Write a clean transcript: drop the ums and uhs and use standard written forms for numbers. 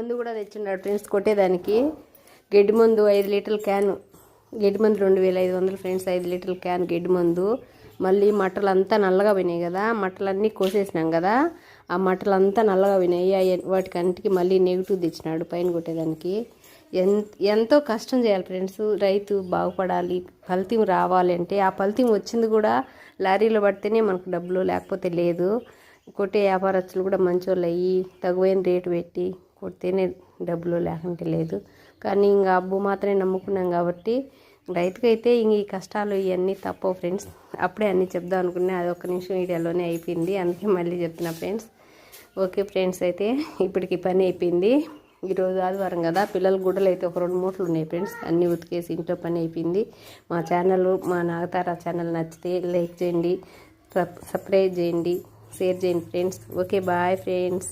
మందు కూడా తెచ్చిండాడు ఫ్రెండ్స్ కొట్టేదానికి. గడ్డి మందు 5 లీటర్ల క్యాను, గడ్డి మందు 2500 ఫ్రెండ్స్. 5 లీటర్ల క్యాన్ గడ్డి మందు. మళ్ళీ మట్టలంతా నల్లగా పోయినాయి కదా, మట్టలన్నీ కోసేసినాం కదా, ఆ మట్టలంతా నల్లగా పోయినాయి. వాటికంటికి మళ్ళీ నెగిటివ్ తెచ్చినాడు పైన కొట్టేదానికి. ఎంతో కష్టం చేయాలి ఫ్రెండ్స్. రైతు బాగుపడాలి, ఫలితం రావాలి అంటే ఆ ఫలితం వచ్చింది కూడా లారీలో పడితేనే మనకు డబ్బులు, లేకపోతే లేదు. కొట్టే వ్యాపారస్తులు కూడా మంచోళ్ళు అయ్యి తగువైన రేటు పెట్టి కొడితేనే డబ్బులు, లేకుంటే లేదు. కానీ ఇంకా అబ్బు మాత్రమే నమ్ముకున్నాం కాబట్టి రైతుకైతే ఇంక ఈ కష్టాలు ఇవన్నీ తప్పవు ఫ్రెండ్స్. అప్పుడే అన్నీ చెప్దాం అనుకున్నా, అది 1 నిమిషం వీడియోలోనే అయిపోయింది, అందుకే మళ్ళీ చెప్తున్నా ఫ్రెండ్స్. ఓకే ఫ్రెండ్స్, అయితే ఇప్పటికి పని అయిపోయింది. ఈరోజు ఆదివారం కదా, పిల్లల గుడ్డలు అయితే ఒక 2 మూటలు ఉన్నాయి ఫ్రెండ్స్. అన్నీ ఉతికేసి ఇంట్లో పని అయిపోయింది. మా ఛానల్, మా నాగతార ఛానల్ నచ్చితే లైక్ చేయండి, సబ్స్క్రైబ్ చేయండి, షేర్ చేయండి ఫ్రెండ్స్. Okay bye friends.